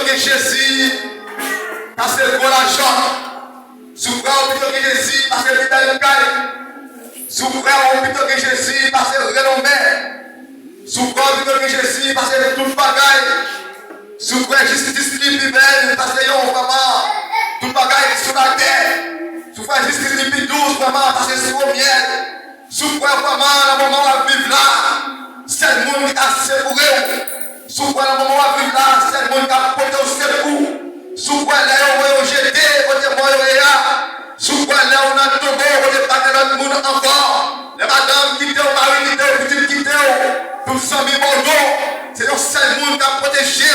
que Jésus, parce que gros l'argent. Souffrant plutôt que Jésus, parce que belle caille. Souffrant plutôt que Jésus, parce que renommé. Souffrant plutôt que Jésus, parce que tout bagaille. Souffrant justice libérée, parce que yon vraiment, tout bagaille sur la terre. Souffrant justice libérée douce, vraiment, parce que c'est au miel. Souffrant vraiment, le moment où on vit là, c'est le monde qui a secouru. Souffrant le moment où on vit là, c'est le monde qui a porté au secours. Souffrant là, on jeté, côté moi, souffrant là, on a tombé, côté pas de l'autre monde encore. Les madames qui étaient au mari, qui étaient au petit, qui étaient au tout ça, mais bon, c'est le seul monde qui a protégé.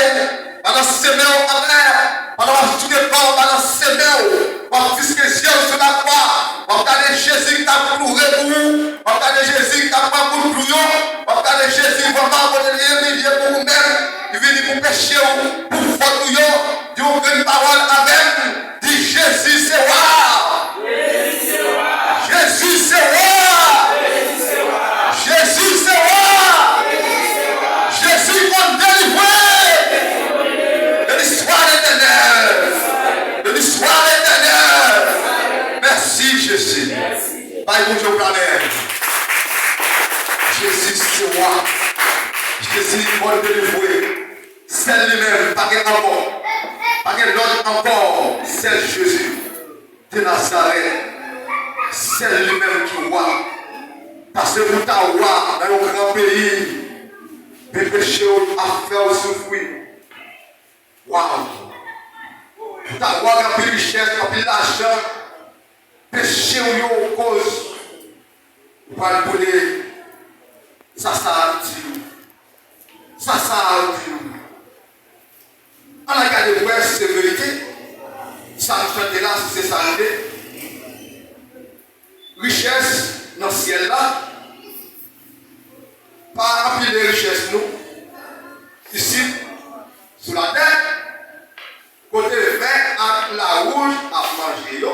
Pendant ces mains en l'air, pendant tout le temps, pendant ces mains, pendant tout ce que Dieu sur la croix, on regarde Jésus qui t'a pleuré pour vous, on regarde Jésus qui t'a pas pour nous, on regarde Jésus vraiment pour les pour vous-même, il vient pour pécher, pour faire nous, Dieu ouvre une parole avec, dit Jésus c'est roi. Jésus c'est roi. Jésus c'est roi. Jésus va délivrer. L'histoire éternelle. De l'histoire éternelle. Merci Jésus. Pai, bonjour planète. Jésus c'est roi. Jésus va délivrer. C'est lui-même, pas qu'un encore. Pas qu'un autre encore. C'est Jésus de Nazareth. C'est lui-même qui roi. Parce que vous êtes roi dans un grand pays. Le péché a fait souffrir. Waouh! Tout à roi a pris richesse, a pris l'argent. Péché ou cause. Vous allez brûler. Ça a dit. Ça a dit. On a regardé le si c'est vérité. Ça a chanté là si c'est santé. Richesse dans le ciel là. Pas remplir les richesses nous. Ici, sur la terre. Côté vert avec la rouge à manger.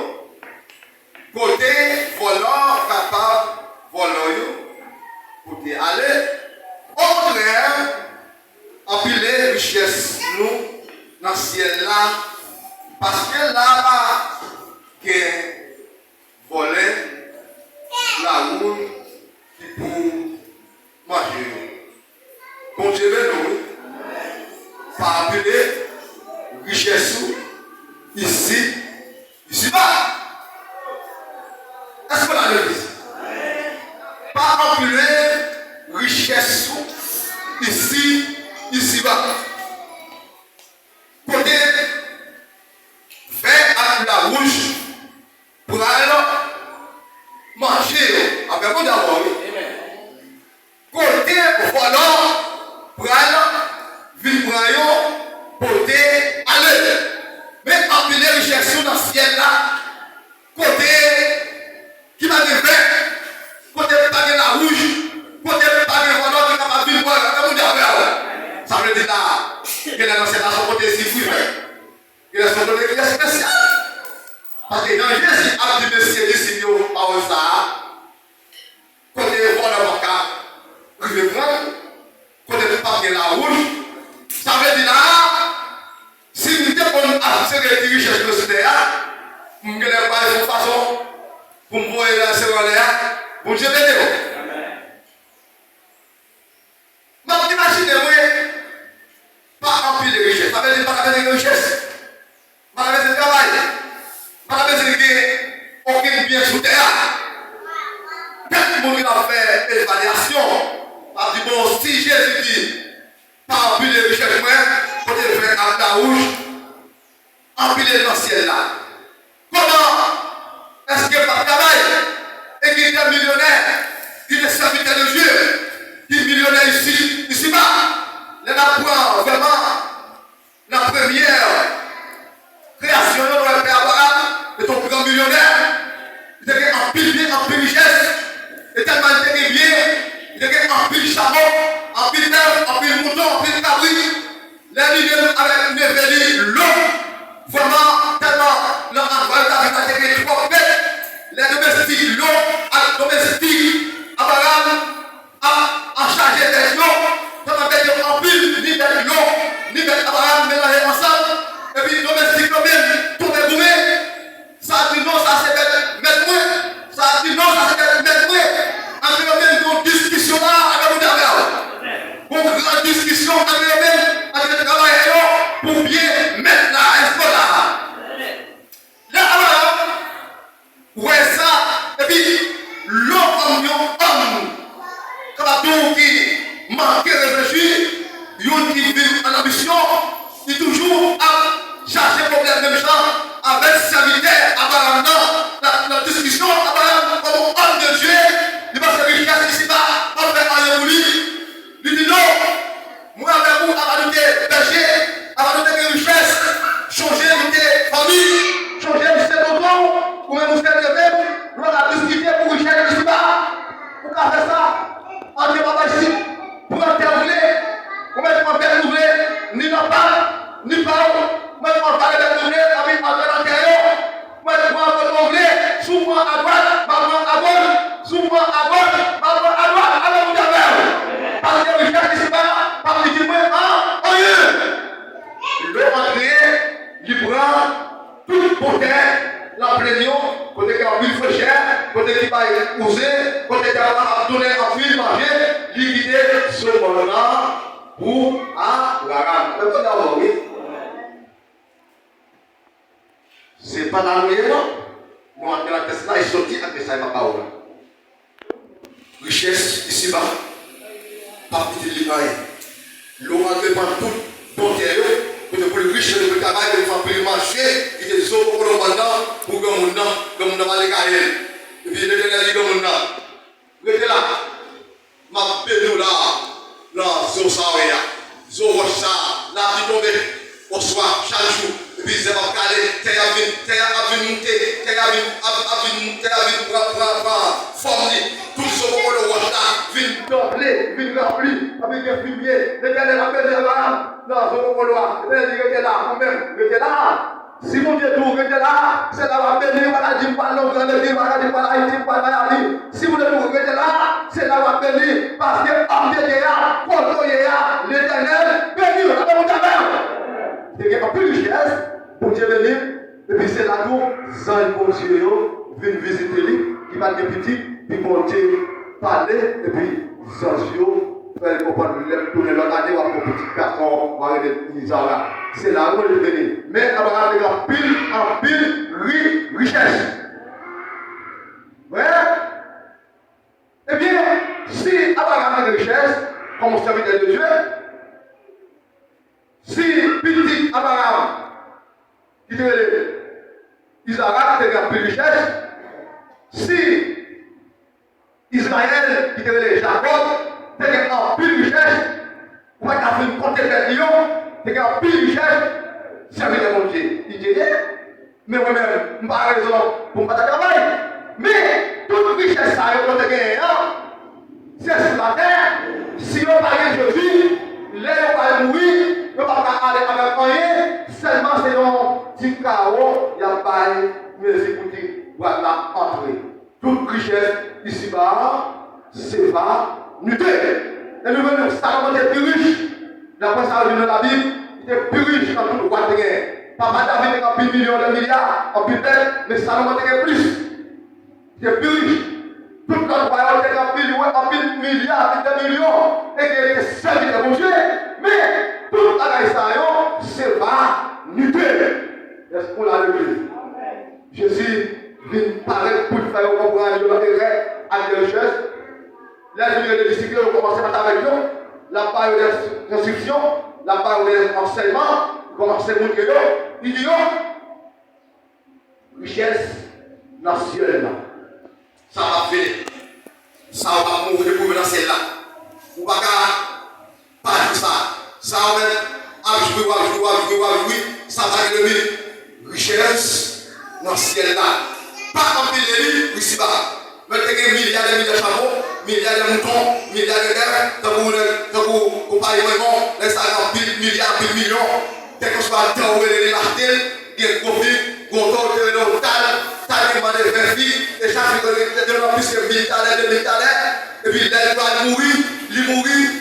Côté volant capable volant. Côté aller. Au contraire, empiler richesses nous dans le ciel là. Parce que là-bas, qui est volé, la roue qui pour manger. Bon Dieu, nous, par appeler richesse ici, ici-bas. Est-ce que la l'église? Par appeler richesse ici, ici-bas. Côté vert avec la rouge pour aller manger avec vous d'abord. Côté volant pour aller vivre côté aller. Mais en plus les richesses dans le ciel là, côté qui va de vert, côté pas de la rouge, côté pas de volant qui va vivre avec vous d'abord. Ça veut dire là, que la nation a son côté si fou. Il a son côté qui est spécial. Parce que dans Jésus a dit monsieur du Seigneur par ça, côté volant pour le prendre, côté pas de la rouge, ça veut dire là, si nous devons accélérer les richesses de ce terre, nous ne pouvons pas de façon pour me voir la secondaire, pour Dieu bénir. Mais imaginez-vous, pas remplir les richesses, ça veut dire pas avec les richesses, pas avec le travail, pas avec aucun bien sous terre. Quand le monde a fait l'évaluation, a dit bon, si Jésus dit, pas remplir les richesses, pour te faire à la rouge, empiler dans le ciel là. Comment est-ce que par travail, et qui est millionnaire, qui est serviteur de Dieu, qui est millionnaire ici, ici-bas, les apprend vraiment la première création de notre Père Abraham, de ton grand millionnaire, il était en pile bien, en pile richesse, et tellement il était bien, il était en pile chameau, en pile neuf, en pile mouton, en pile cabri, les millions avec une éveillée longue, vraiment tellement leur envoi d'arriver à trois bêtes, les domestiques longs, à domestiques, Abraham, à charger des longs, tellement bêtes en pile, ni bêtes longs, ni bêtes Abraham mélangés ensemble. gens qui réfléchissent, ils qui vivent en ambition, ils toujours à chercher problème même gens avec serviteur, avec la discussion, avec comme homme de Dieu, il va se richesse ici-bas, on fait rien pour lui. Il dit non, moi avec vous, avant de péché, avant de richesse, changer de famille, changer de tonton, ou même vous êtes même, nous allons discuter pour richesse ici-bas. Pour faire ça, on dit papa ici, pour intervenir, pour mettre mon père nouvelé, ni n'en parle, ni parle, mettre mon père nouvelé, avec mon père antérieur, mettre mon père nouvelé, sous-moi à droite, maman à gauche, sous-moi à gauche, maman à droite, avec mon père. Parce que richesse ici-bas, par le dit, ah, oh, le André, il prend toute beauté, la plénion, côté qui a vu cher, côté qui va user, côté qui va donner en fil manger, liquider ce moment-là pour à la rame. C'est pas la loyer, non? Moi, la Tesla est sortie avec ça, il va pas ouvrir. Richesse ici-bas, pas petit livre. L'eau a dépend tout, bon terre. Pour le riche, le travail, il faut plus marcher, il est sauvé pour le mandant, pour que mon nom va les gagner. Et puis, il est là, il est là. Restez là. Ma pédou là, zo ça, zo ça, là, il tombe au soir, chaque jour. Et puis, c'est pas calé, t'es à monter, t'es à forme, tout ce qu'on le voit là, vite doubler, vite remplir, avec un fumier, les gars, les rappels de la non, je ne peux pas le rester là, moi-même, rester là. Si mon Dieu tout, rester là, c'est là où bénir, voilà, dis pas l'homme, voilà, dis pas Haïti, pas Haïti. Si vous ne pouvez rester là, c'est là où bénir, parce que homme de Dieu, contre l'Éternel, bénir, la même chose. Il y a plus de richesse, pour Dieu bénir, et puis c'est là où, sans le bon Dieu, viennent visiter lui, qui va être petit, puis bon Dieu parler, et puis sans Dieu, faire comprendre tourner l'autre année ou un petit garçon va aller là. C'est là où il est venu. Mais Abraham a en pile richesse. Ouais. Eh bien, si Abraham a une richesse, comme serviteur de Dieu, si petit Abraham, qui était Isaac, qui a plus richesse, si Israël, qui était Jacob, t'es en pile richesse, ou pas t'as fait une compte de millions, t'es en pile richesse, servir de mon Dieu. Il dit, mais moi-même, je n'ai pas raison pour ne pas travailler. Mais toute richesse, ça a été gagné, c'est sur la terre. Si on n'a pas Jésus, là, on va mourir, on ne va pas aller avec rien, seulement c'est un petit chaos, il n'y a pas de difficulté, voilà, entrer. Toute richesse ici-bas, c'est pas muté. Et nous-mêmes, Salomon était plus riche. D'après ça, dans la Bible, il était plus riche dans tout le roi de guerre. Papa David était en plus millions de milliards, en plus bête, mais Salomon était plus. Il était plus riche. Tout le royaume était en plus milliards, de millions. Et il était servi de mon Dieu. Mais tout la c'est pas muté. Est-ce qu'on l'a lu? Jésus vient parler pour faire comprendre l'intérêt à la richesse. Les disciples ont commencé à avec nous, la part des instructions, la part des enseignements, commencé à montrer, il dit, richesse nationale. Ça va faire, ça va mourir pour venir celle-là. Ou pas tout ça. Ça va mettre à jouer, ça va être le richesse nationale. Pas en pile ici-bas. Mais il y a milliards de chameaux, milliards de moutons, milliards de terres, pour parler vraiment, les 50 milliards de millions, quelque chose à terre, les martels, il y a gros filles, gros taux, de taille qui m'a des 20 filles, et chaque fois que de plus que 1000 talents, 2000 talents, et puis là, il doit mourir, il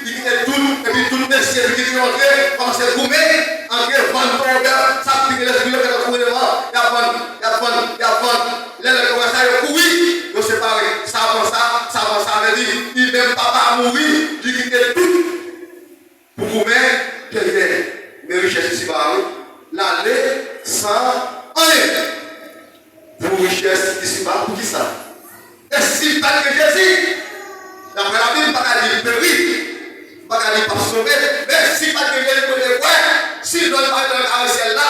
quitte tout, et puis tout le messieurs qui est rentré, commence à gommer, entrer, vendre ton verre, ça pique les yeux, il y a couronnement, il y a vendre, les gens ça y courir, ils se séparent, ça avance, ça veut dire, il même papa mourir, il quitte tout, pour vous mettre, mes richesses ici, l'aller sans aller. Pour richesse ici-bas, pour qui ça? Et si pas de Jésus, d'après la Bible, pas dire périr, pas qu'à sauver, mais si pas de côté, si l'on pas dans le ciel là,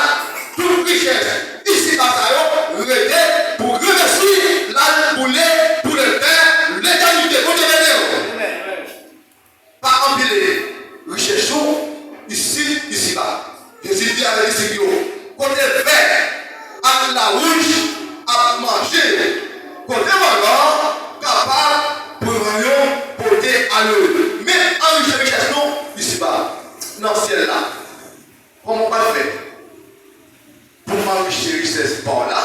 toute richesse, ici, pour remercier la boulée, pour le père, l'éternité, pour pas empiler richesse ici-bas. Jésus dit avec les disciples, côté vert, à la rouge, à manger, côté malheur, capable pour porter à l'eau. Mais en richesse, non, ici-bas, dans le ciel là. Comment on va faire pour m'enrichir richesse par là,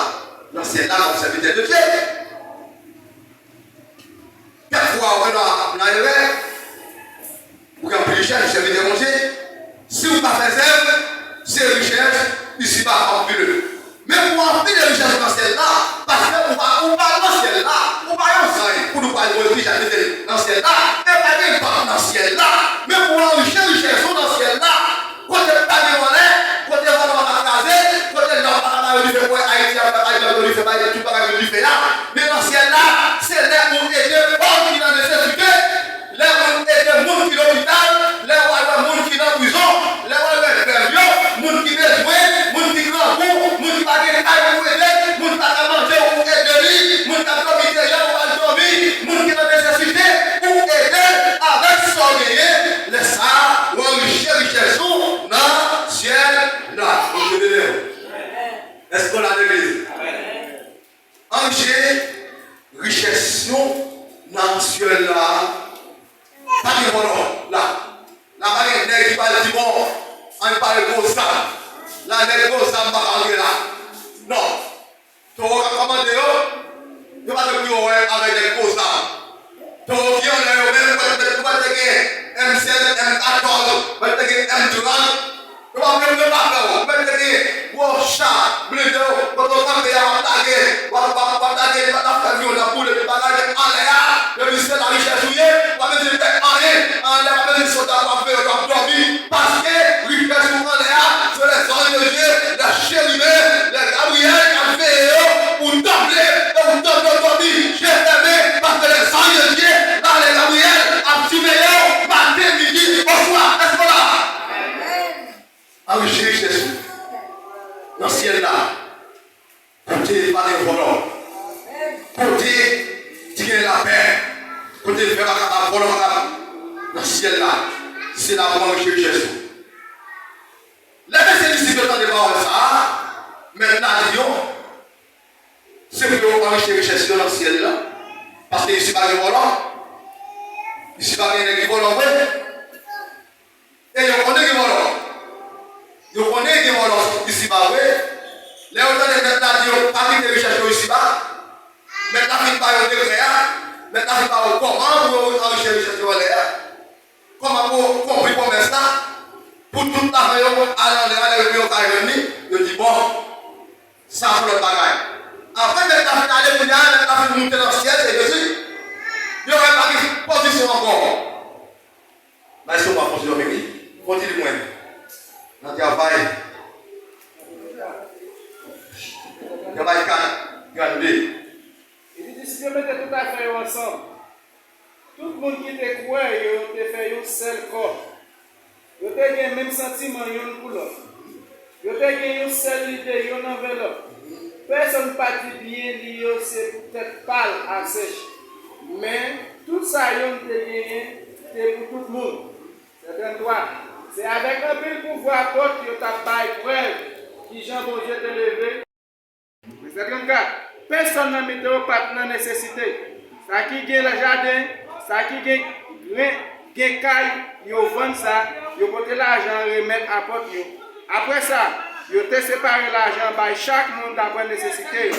dans le ciel là, comme serviteur de Dieu? Parfois, on a un rêve, vous avez richesse, serviteur de Dieu. Si vous ne faites pas ça, c'est richesse, ici-bas, en plus. Mais pour remplir les richesses dans le ciel là, parce qu'on va dans le ciel là, on va ensemble pour nous parler de richesse dans le ciel là, et pas dans le ciel là, mais pour enrichir les richesses dans le ciel là, quand on est pas de monnaie, quand on est pas de caser, quand on est pas de faire Haïti, tout pas de faire là, mais dans le ciel là, c'est là où aider les gens qui ont nécessité, là où aider les gens qui ont l'hôpital, là où aider les gens qui sont en prison, là où aider les gens qui veulent jouer, les gens qui sont en cours, les gens qui pas de taille pour aider, les gens qui pas de manger pour aider lui, les gens qui pas de dormir déjà pour pas dormir, les gens qui ont nécessité pour aider avec son gagné, les ça, ou enrichir richesse dans le ciel là. Est-ce qu'on a l'église? Enrichir richesse dans le ciel là. Pas de bon là. Là, pas de nègre qui parle du bon. On parle de gros sam. Là, nègre gros sam pas rentrer là. Non. Tu vas commander tu vas te dire avec des gros sam. Tu vas dire tu vas te gagner M16, M14, tu vas te gagner M30. Tu vas même le battre. Tu vas te gagner gros chat, bleu, tu vas te faire attaquer. Tu vas attaquer, tu vas faire viol, la boule, tu vas attaquer en l'air. Le ministère de la richesse, tu vas te dire en l'air, tu vas te dire soldat, tu vas dormir. Parce que richesse en l'air, c'est les anges de Dieu, les chérubins, les Gabriel, qui ont fait pour doubler, pour dormir. J'ai aimé parce que les anges de Dieu, dans les Gabriel, ont tué matin, midi, bonsoir. Est-ce que là? Enrichir richesse dans le ciel là. Côté pas de volants. Côté tirer la paix. Côté faire la volants dans le ciel là. C'est la pour enrichir richesse. Les personnes ici veulent entendre parler ça. Maintenant, c'est pour enrichir richesse dans le ciel là. Parce que ici pas de volants. Ici pas de volants. Et on connaît les volants. Vous connaissez des volants ici-bas, oui. Les autres, maintenant, pas de richesse ici-bas. Maintenant, il va y avoir des créas. Maintenant, il va y avoir comment pour enrichir les richesses de l'air. Comment pour comprendre pour l'instant. Pour tout l'argent, aller au Caïronie, je dis bon, ça pour le bagage. Après, maintenant, il aller pour y aller, maintenant, il monter dans le ciel, c'est Jésus. Il n'y aurait pas de position encore. Mais est-ce qu'on va continuer avec lui? Continue-moi. Dans le travail, regardez. Il dit si vous mettez tout à fait ensemble, tout le monde qui te croit, il te fait un seul corps. Il te fait le même sentiment, il pour l'autre. Il te fait une seule idée, il enveloppe. Personne ne partit bien lié, c'est peut-être pâle à sèche. Mais tout ça, il te gagné, c'est pour tout le monde. C'est un droit. C'est avec un peu de pouvoir que tu as fait preuve qui Jean bon Dieu te levé. C'est comme ça. Personne n'a mis au pas de nécessité. Ça qui gagne le jardin, ça qui gagne caille, ils vendent ça, ils portent l'argent, remettent à porte. Après ça, ils te séparé l'argent par chaque monde d'après nécessité.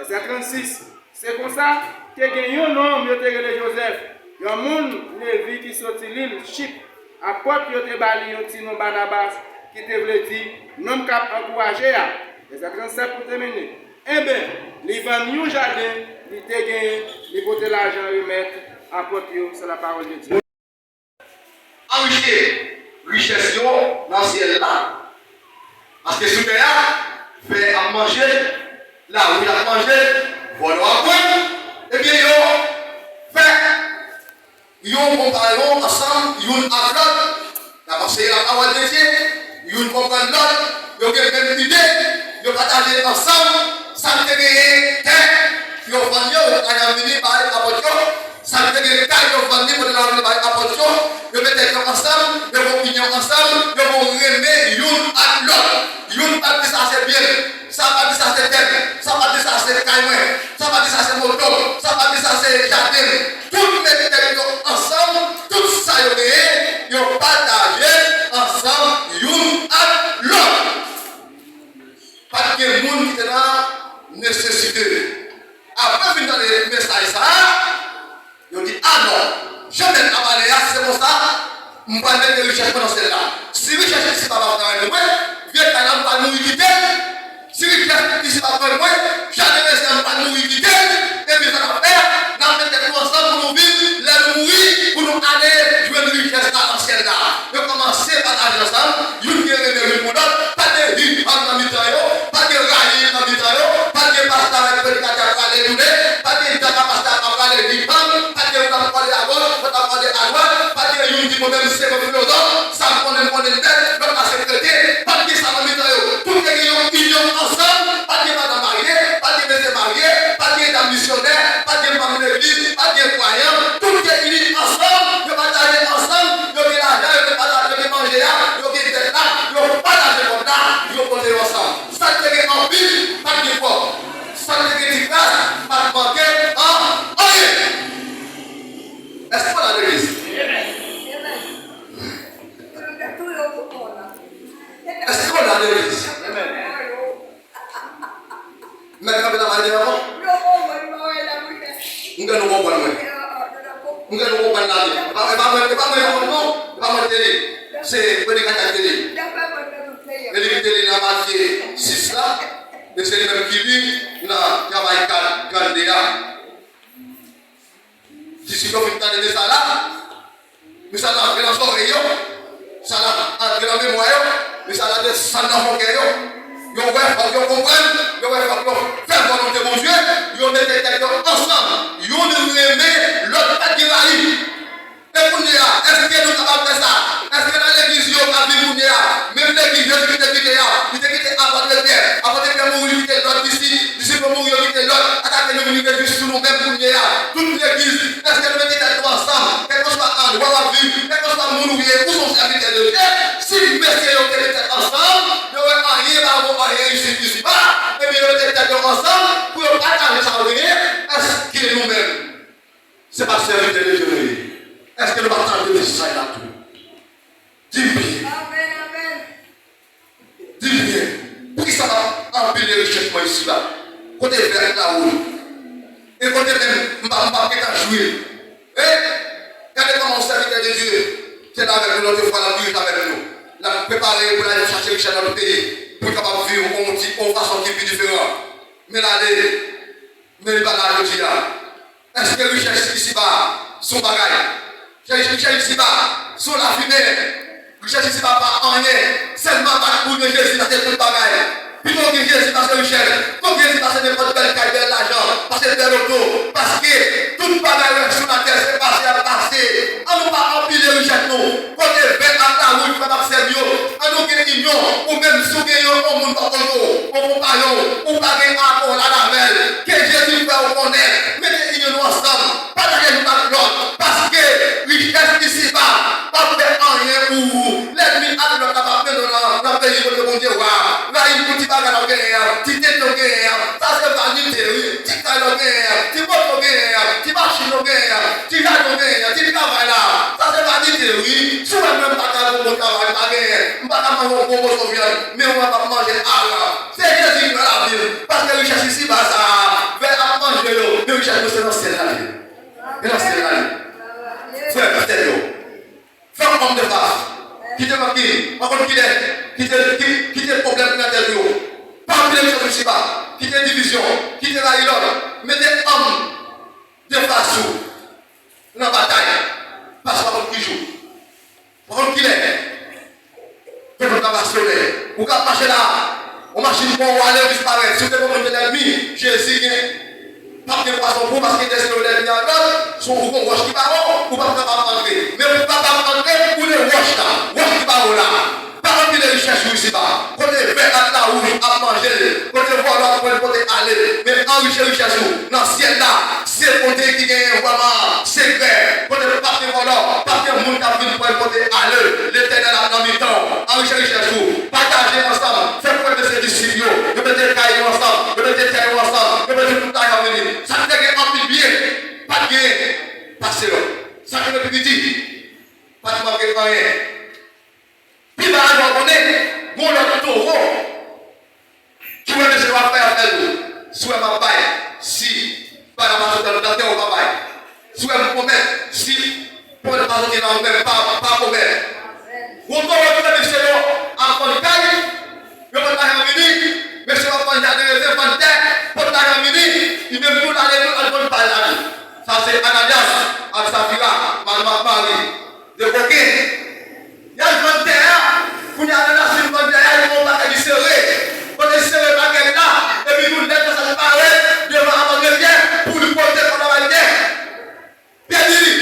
C'est 36. C'est comme ça que gagne un homme, il te Joseph. Il y a un monde, Lévi qui sortit l'île, Chypre. À porte yo te bali yon ti non Barnabas qui te vle di nom k'ap encourager ya. Les 37 pour terminer. Eh bien, li vend yon jardin, li te gen, li pote l'argent remettre à porte yo, c'est la parole de Dieu. Enrichir richesse dans le ciel là. Parce que sous terre fait à manger, là où il a mangé, voilà à boire. Eh bien yo fait yon compagnon ensemble, yon avec l'autre. La pensée la parole de Dieu, yon comprend l'autre, yon a même idée, yon partagent ensemble, ça veut dire que yon vend yon, yon venu par apporter, ça veut dire que yon vend pour la par apporter, yon mettent ensemble, yon vont opinion ensemble, yon vont remettre yon avec l'autre. Yon pas dit ça c'est bien, ça pas dit ça c'est tête, ça pas dit ça c'est caille, ça pas dit ça c'est moto, ça pas dit ça c'est jardin. Tout mettre ensemble, tout ça yon partagé ensemble, yon avec l'autre. Parce que le monde qui est là, nécessité. Après, venir dans les messages, ça, ils dit ah non, je vais travailler, c'est pour ça, je vais mettre des recherches dans celle-là. Si vous cherchez ici, pas de moi, viens pas nous quitter. Si vous cherchez ici, pas de moi, j'allais pas nous quitter. Et puis, ça va faire, nous mettons ensemble pour nous vivre, les mourir, pour nous aller jouer une richesse dans celle-là. Nous commencer à partager ensemble, une qui est le monde, pas de vie dans le mitraillot, pas de railler dans le mitraillot, pas de pasteur avec le prédicateur à aller tourner, pas de pasteur à aller vivre, pas de parler à gauche, pas de parler à droite, pas de une qui peut même se faire philosophe, ça me connaît le tête, l'autre à secrétaire, pas de ça dans le mitraillot. Tout les union ensemble, pas de madame mariée, pas de monsieur marié, pas de dame missionnaire, pas de femme d'église, pas de croyant, tout les unis ensemble, de partager ensemble, de l'argent, de manger là, de tête là, de partager comme ça, de poser ensemble. Ça te fait en ville, pas de quoi. Ça te fait du grâce, pas de manquer, est-ce qu'on a l'église? Est-ce qu'on a l'église? Mais quand vous avez avant, nous allons comprendre. Nous allons comprendre. C'est pour les quatre télé. Les télé n'a pas fait 6 là, mais c'est les mêmes qui vivent dans le travail candidat. Si vous avez ça là, mais ça l'a fait dans son rayon, ça l'a entré dans la mémoire, mais ça l'a descendu dans mon cœur. Vous comprenez, faire volonté de mon Dieu, vous mettez ensemble, vous nous aimez, l'autre pas qui va y. Et pour nous, est-ce que nous avons fait ça? Est-ce que dans l'église, il y a vu pour nous? Même l'église, il était quitté avant de le faire. Avant de faire mourir, il était l'autre ici. D'ici pour mourir, il était l'autre. Attaquer nous, il était juste sur nous-mêmes pour nous. Toute l'église, est-ce que nous mettons ensemble? Quel que soit un droit à vivre, quel que soit mon ouvrier, où sont serviteurs de Dieu? Si nous mettons ensemble, nous n'aurons rien à voir ici. Et puis nous mettons ensemble pour partager ça. Est-ce qu'il est nous-mêmes? C'est pas serviteur de Dieu. Est-ce que nous partageons de ça là tout? Dis-moi. Amen. Dis-moi. Pour qui ça va empiler le richesse ici là? Côté vers là-haut. Et côté même, m'a jouer. Regardez comment on serviteur de Dieu. C'est avec nous l'autre fois, la vie est avec nous. La préparer pour aller chercher richesse dans le pays. Pour capable vivre en façon qui est différente. Mais là, mais le bagage aussi là. Est-ce que richesse ici-bas, son bagage? Richesse ici-bas, son affiné. Richesse ici-bas, pas en rien. Seulement pas pour Jésus, ça c'est tout bagage. Puis pour Jésus, parce que richesse. Pour Jésus, parce que n'importe quel cas de l'argent. Parce que de l'auto. Parce que tout bagage sur la terre, c'est passé à passer. On ne peut pas empiler richesse nous. Quand on est bête à la route, on va faire mieux. On nous gagne union. Ou même souvenir au monde par contre. Au compagnon. Ou pas gagner encore la lavelle. Que Jésus fait au connaître. Mettez union ensemble. Partagez-nous avec l'autre. Parce que richesse ici-bas, pas faire rien pour vous. L'ennemi a de l'autre dans le pays de mon Dieu. Là, il faut que tu vas dans la guerre. Tu t'es dans la guerre. Ça, c'est vanité. Tu vas dans la guerre. Tu vas dans la guerre. Tu marches dans la guerre. Tu vas dans la guerre. Tu travailles là. Ça, c'est vanité, oui. Si on ne même pas dans le travail, la guerre. On ne va pas manger un bon sauvier. Mais on ne va pas manger à c'est Jésus qui va la vie. Parce que richesse ici, bah ça. Vers à manger, le richesse, c'est dans cette année. Et dans cette année. Frère, peut-être. Fais un homme de face. Quittez ma qui, par contre, quittez le problème dans la tête. Pas oublier les choses ici-bas. Quittez la division, quittez la îlot. Mettez homme de face dans la bataille. Parce qu'on qui joue. Par contre, qui est. Faites votre passionné. Vous pouvez marcher là. On marche pour aller disparaître. Si vous êtes de l'ennemi, Jésus, pas de poisson pour parce qu'il est sur l'ennemi encore. son gros roche qui va ou pas capable d'entrer. Mais pour capable d'entrer, pour les roches là, roche qui va là. Par contre, les richesses ici bas. Quand les verts à la rouge à manger, quand les voleurs pour aller, mais enrichir richesse dans le ciel là, c'est le côté qui gagne vraiment secret. Quand les papiers voleurs, papier monde qui vient pour aller, l'éternel a dans le temps, enrichir richesse, partager ensemble, faire preuve de ces disciples, de mettre des cailloux ensemble, de mettre des cailloux ensemble, de mettre tout à venir. Ça ne fait qu'un bien, pas de bien, passer là. Ça ne fait plus dit, pas de manquer rien. Puis là, on est, bon, le taureau, tu vois, je vais faire elle, soit ma baille, si, pas la masse de la terre ou ma baille, soit mon commerce, si, pour ne pas dire dans le même, pas commerce. On doit revenir de chez nous, en contact, je ne vais pas venir, mais je vais pas venir de contact, pour la venir, il me faut aller à la balle. Ça, c'est Ananias, à Safira, Marie, de coquin. Il y a une bonne terre, vous n'y allez là sur une bonne terre, ils vont pas qu'à serrer. Quand ils serrent la gueule là, et puis vous l'êtes, ça se paraît, devant avant de bien, pour le porter pendant la guerre. Bien dit,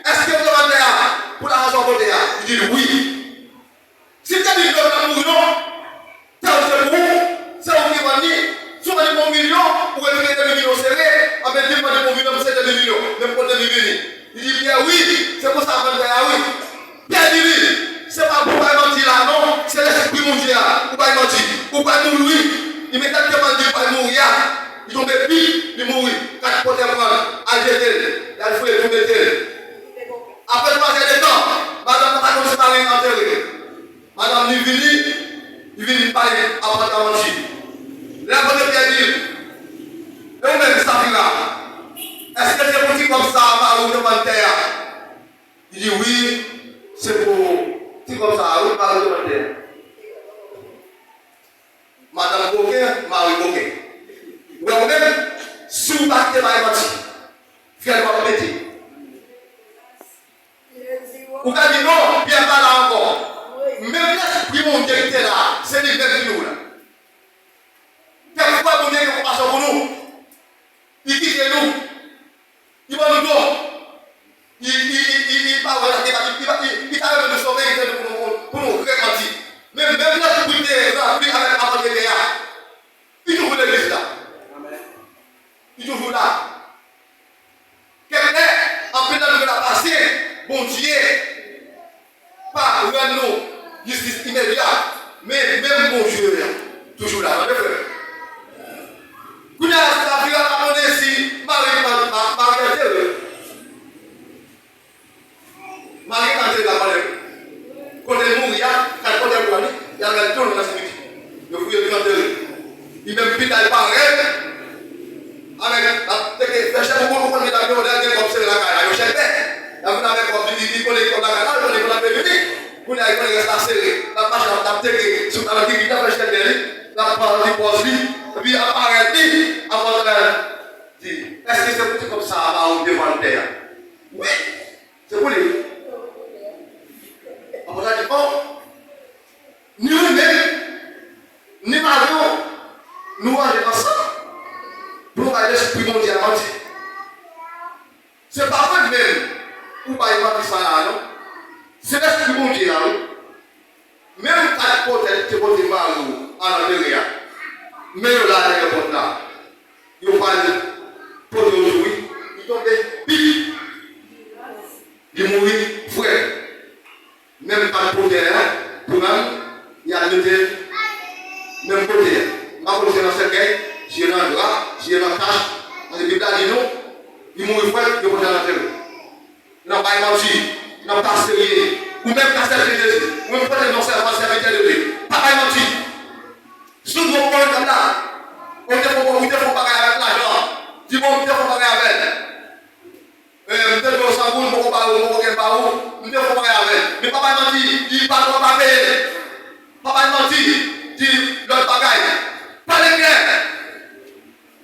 est-ce que vous avez là, pour la raison de là? Il dit oui. Si tu as dit que vous avez mourir, c'est vous qui va dire, si vous avez mon million, vous avez des millions serrés, avec 10 mois de mon million, vous avez des millions, même pour des millions. Il dit bien oui, c'est pour ça que vous avez oui. Bien dit, c'est pas pour mentir là, non, c'est l'esprit mondial. Ou pas mentir, ou pas mourir. Il m'a tellement dit pas mourir. Ils ont des filles, ils mourent. Quand ils portent prendre, à jeter, il y a le fouet, tout mettez. Après 3 heures de temps, madame n'a pas commencé par enterrer. Madame est venue, il vient parler après à mentir. La bonne bien dit, et vous-même, ça fait là. Est-ce que c'est possible comme ça, à vous demander? Il dit oui, c'est pour. C'est comme ça, oui, Marie de Madame Coquin, Marie Coquin. Ou même, si vous battez ma émotion, faites-moi le métier. Vous avez dit non, bien pas là encore. Même l'esprit mon Dieu qui était là, c'est les mêmes que nous là. Quelquefois, mon Dieu qui est compassion pour nous, il quitte nous, il va nous donner. Il va nous sauver pour nous répartir. Même là, si vous êtes rempli avec la parole de Léa, il est toujours l'église là. Il est toujours là. Quelqu'un, en plus de la passer, bon Dieu, pas rendre justice immédiate, mais même bon Dieu, toujours là. Vous avez vu la monnaie si Marie quand elle a parlé, quand elle mourit, quand elle est mourie, il y a un tour dans la sécurité. Le fouille est enterré. Il même plus d'aller par elle. Avec la chef, vous comprenez la vie, on a comme c'est la caille. Je sais pas. Vous avez comme dit, vous avez comme la caille, vous avez venu. Vous avez comme la serré. La marche a tapé sur la vie, il a fait chez la parole du poste, et puis apparaît, avant de dire, est-ce que c'est pour comme ça, avant de devant le terre? Oui, c'est pour lui. On a dit, oh, ni nous-mêmes, ni Mario, nous allons ensemble pour aller l'esprit mondial entier. C'est pas vrai même, ou pas y mentir ça là, non? C'est l'esprit mondial. Même à l'époque, tu peux te Mario à la derrière. Mais là, il y a un bon là. Il y a pas de pour aujourd'hui, il tombe pile. Il mourit, frère. Même pas de côté, pour même, il y a le côté, même côté. Ma côté dans ce gars, j'ai un drap, j'ai un cache, on est dit non, il mourit, frère, il va dans la terre. Il n'a pas menti, il n'a pas sérieux, ou même pas sérieux, ou même pas de non serviteur de lui. Pas menti. Si vous voulez comme là, on ne faut pas avec l'argent, du monde ne faut pas avec. Peut-être que ça vous ne faut pas où, ne faut pas avec. Mais papa m'a dit, il parle pas payer. Papa m'a dit, dit l'autre bagaille. Pas de clair.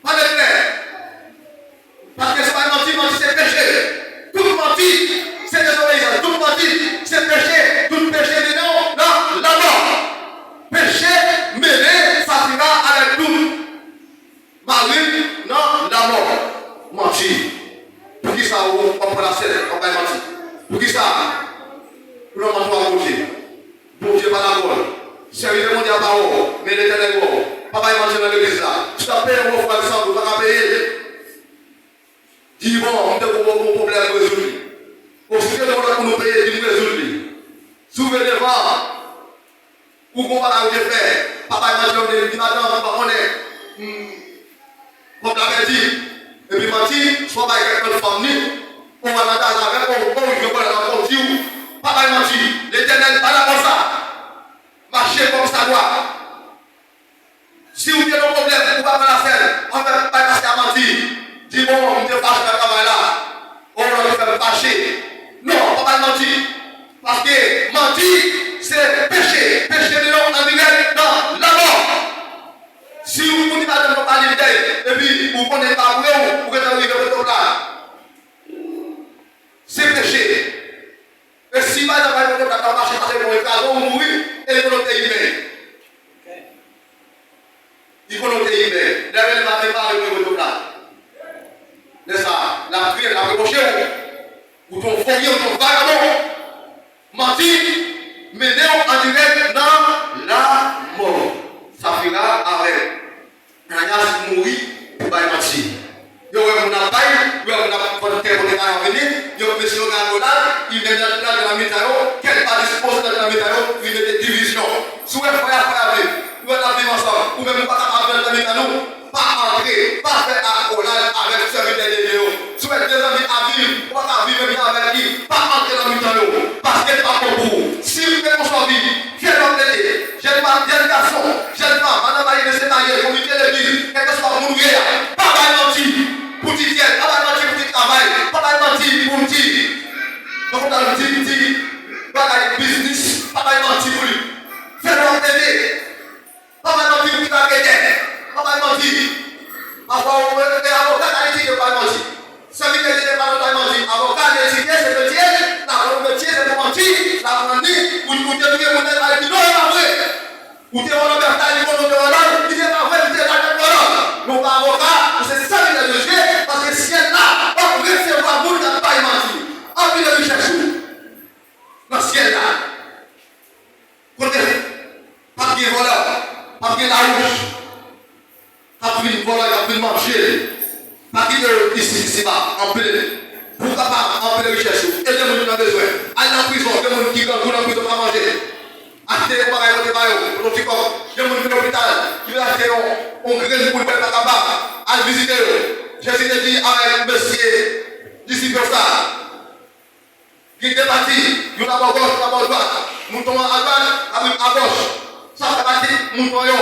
Pas de clair. Parce que c'est pas menti, c'est péché. Tout menti, c'est désobéissance. Tout menti, c'est péché. Tout péché de non, non, la mort. Péché mêlé, ça sera avec tout. Marie, non, la mort. Menti. Pour qui ça, prend la scène, on va mentir. Pour qui ça? Pour nous manger à manger. Pour Dieu, pas la bonne. Servir le monde à parole, mais l'éternel mort. Papa, il mange dans l'église là. Tu t'as payé un mot pour ça, tu vas payer. Dis bon, on te propose un problème résolu. Au fil de temps, pour nous payer, dis-nous résolu. Souvenez-vous, où qu'on va la faire. Papa, il mange dans l'église, madame, on est. Comme l'avait dit. Et puis, menti, soit par quelqu'un de famille, on va dans la avec, on va dans la famille. Papa, il menti. L'éternel, pas là comme ça. Marchez comme ça doit. Si vous avez un problème, vous ne pouvez pas la faire. On ne va pas passer à mentir. Dis bon, on ne te fâche pas travail là. On va te faire fâcher. Non, on ne va pas mentir. Parce que mentir, c'est péché. Péché de l'homme en direct dans la mort. Si vous ne pouvez pas de parler d'elle, et puis vous ne connaissez pas où vous êtes arrivé à votre place. C'est péché. Et si vous n'avez pas de marcher parce que vous êtes mourir, et vous n'êtes pas humain. Il faut noter humain. L'appel ne va même pas arriver au là. C'est ça. La prière, la reprocher, ou ton fourrier, ou ton vagabond, mentir, mener en direct dans la mort. Ça fera avec. On a mourir pour pas mentir. Il y a un bail, il y a un terre pour venir, il y a un monsieur Gangola, il vient dans la météo, quel pas dispose dans la météo, il y a des divisions. Soit il faut y aller. Nous allons vivre ensemble, ou même pas capable de venir à nous, pas entrer, pas faire accolade avec ce serviteur de Dieu. Si vous êtes des amis à vivre, pas vivre bien avec lui, pas entrer dans le temps, parce qu'elle n'est pas pour vous. Si vous faites votre vie, quel homme de jeune garçon, jeune femme, madame Marie de se marier, comité de l'église, quel que soit mon mourir, pas mal menti pour dire, pas mal menti pour dire travail, pas mal menti pour dire, donc on a dit, pas mal business, pas mal menti pour lui. Faites-le entendre. Pas mal menti pour qui va gagner. Pas mal menti. Parfois, on veut faire avocat à l'éthique de pas menti. Celui qui est pas menti. Avocat à l'éthique, c'est le métier. Le métier, c'est pour mentir. La manie, ou tu devrais vous dire, non, c'est pas vrai. Ou tu es en liberté, ou tu es en liberté, tu es pas vrai, tu es pas d'accord. Non, pas avocat, c'est ça qui est le jeu. Parce que si elle là, on veut recevoir beaucoup de pas menti. On veut le chercher. Dans ce ciel là. Côté, papier voleur. Papier la rouge, papier voilà, papier marché, papier ici-bas, en plein. Pour capable, en plein recherche, et les gens qui ont besoin. Aller en prison, les gens qui ont en prison pour manger. Acheter des bagages, des bagages, pour le corps. Les gens qui ont l'hôpital, qui veulent acheter un grain pour le faire capable. Aller visiter. J'ai dit avec monsieur, d'ici comme ça. Qui est parti, il y a d'abord gauche, d'abord droite. Nous tombons à droite, à gauche. Ça fait partie de mon royaume.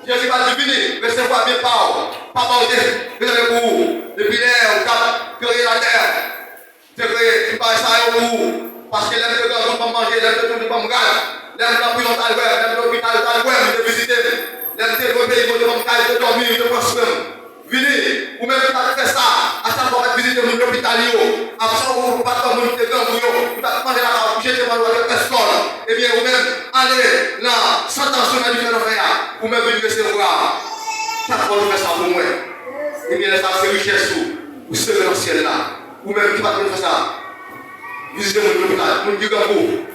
Jésus va diviner, recevoir mes paroles. Papa, vous avez pour vous. Depuis l'air, vous avez créé la terre. Vous avez créé, pas ça pour vous. Parce que les gens ne vont pas manger, les gens ne vont pas me garder. Les gens ne vont pas me garder, les gens ne vont pas me garder, vous visiter. Les gens ne vont pas me garder, dormir, de prospérer. Venez, ou même si vous fait ça, à chaque fois que vous visitez l'hôpital, après ça, vous ne pouvez pas manger des gants, vous ne pouvez pas manger la carte, vous jetez mal avec personne. Eh bien, vous même, allez là, sans tension à différents frères, vous même venez recevoir. Chaque fois que vous faites ça pour moi, eh bien, ça c'est richesse, vous serez dans le ciel là. Vous même qui ne pouvez pas faire ça, visitez l'hôpital, vous dites que vous,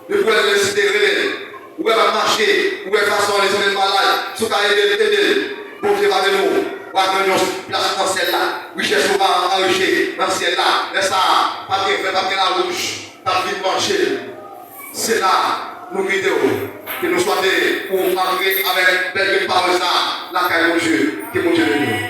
ne pouvez pas laisser relais, vous pouvez marcher, vous pouvez faire ça, les gens malades, ce qui a aidé, pour vous faire nous. Place dans celle-là, richesse va enrichir dans celle-là, mais ça, pas que la rouge, pas vite marcher. C'est là, nous vidéos, que nous soyons pour entrer avec belle parole, ça, la caille de Dieu, que mon Dieu nous.